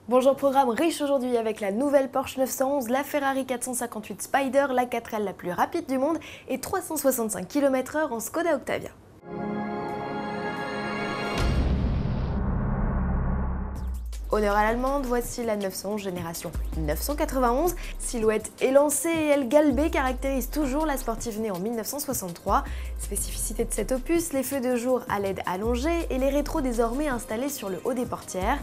Bonjour, programme riche aujourd'hui avec la nouvelle Porsche 911, la Ferrari 458 Spider, la 4L la plus rapide du monde et 365 km/h en Skoda Octavia. Honneur à l'allemande, voici la 911 génération 991. Silhouette élancée et aile galbée caractérise toujours la sportive née en 1963. Spécificité de cet opus, les feux de jour à LED allongés et les rétros désormais installés sur le haut des portières.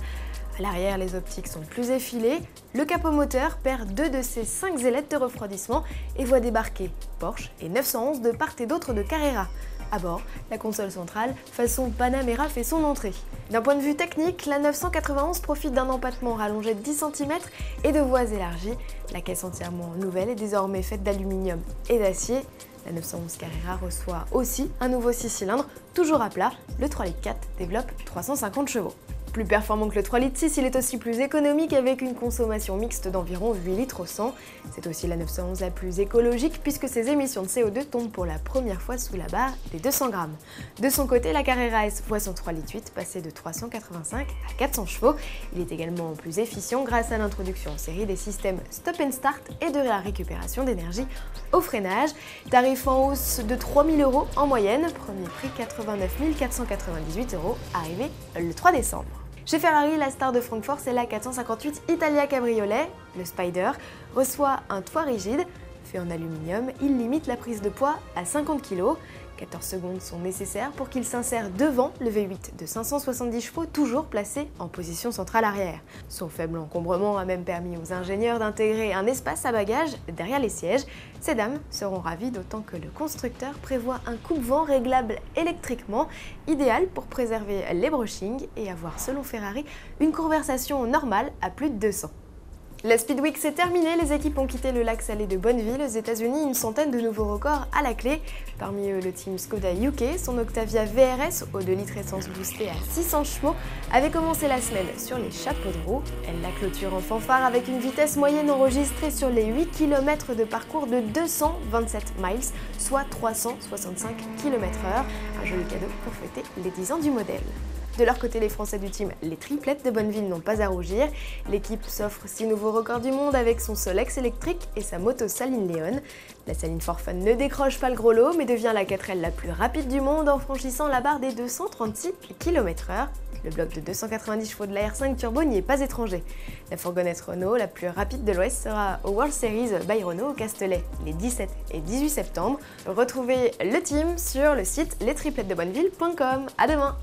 À l'arrière, les optiques sont plus effilées, le capot moteur perd 2 de ses 5 ailettes de refroidissement et voit débarquer Porsche et 911 de part et d'autre de Carrera. À bord, la console centrale façon Panamera fait son entrée. D'un point de vue technique, la 991 profite d'un empattement rallongé de 10 cm et de voies élargies. La caisse entièrement nouvelle est désormais faite d'aluminium et d'acier. La 911 Carrera reçoit aussi un nouveau 6 cylindres, toujours à plat. Le 3,4 litres développe 350 chevaux. Plus performant que le 3,6 litres, il est aussi plus économique avec une consommation mixte d'environ 8 litres au 100. C'est aussi la 911 la plus écologique puisque ses émissions de CO2 tombent pour la première fois sous la barre des 200 grammes. De son côté, la Carrera S voit son 3,8 litres passer de 385 à 400 chevaux. Il est également plus efficient grâce à l'introduction en série des systèmes Stop and Start et de la récupération d'énergie au freinage. Tarif en hausse de 3 000 € en moyenne, premier prix 89 498 €, arrivé le 3 décembre. Chez Ferrari, la star de Francfort, c'est la 458 Italia Cabriolet. Le Spider reçoit un toit rigide. Fait en aluminium, il limite la prise de poids à 50 kg. 14 secondes sont nécessaires pour qu'il s'insère devant le V8 de 570 chevaux, toujours placé en position centrale arrière. Son faible encombrement a même permis aux ingénieurs d'intégrer un espace à bagages derrière les sièges. Ces dames seront ravies, d'autant que le constructeur prévoit un coupe-vent réglable électriquement, idéal pour préserver les brushings et avoir, selon Ferrari, une conversation normale à plus de 200. La Speed Week s'est terminée, les équipes ont quitté le lac salé de Bonneville aux États-Unis, une centaine de nouveaux records à la clé. Parmi eux, le team Skoda UK, son Octavia VRS au 2 litres essence boostée à 600 chevaux, avait commencé la semaine sur les chapeaux de roue. Elle la clôture en fanfare avec une vitesse moyenne enregistrée sur les 8 km de parcours de 227 miles, soit 365 km/h. Un joli cadeau pour fêter les 10 ans du modèle. De leur côté, les Français du team, les triplettes de Bonneville, n'ont pas à rougir. L'équipe s'offre 6 nouveaux records du monde avec son Solex électrique et sa moto Saline Léon. La Saline For Fun ne décroche pas le gros lot, mais devient la 4L la plus rapide du monde en franchissant la barre des 236 km/h. Le bloc de 290 chevaux de la R5 Turbo n'y est pas étranger. La fourgonnette Renault, la plus rapide de l'Ouest, sera au World Series by Renault au Castellet les 17 et 18 septembre. Retrouvez le team sur le site lestriplettesdebonneville.com. À demain!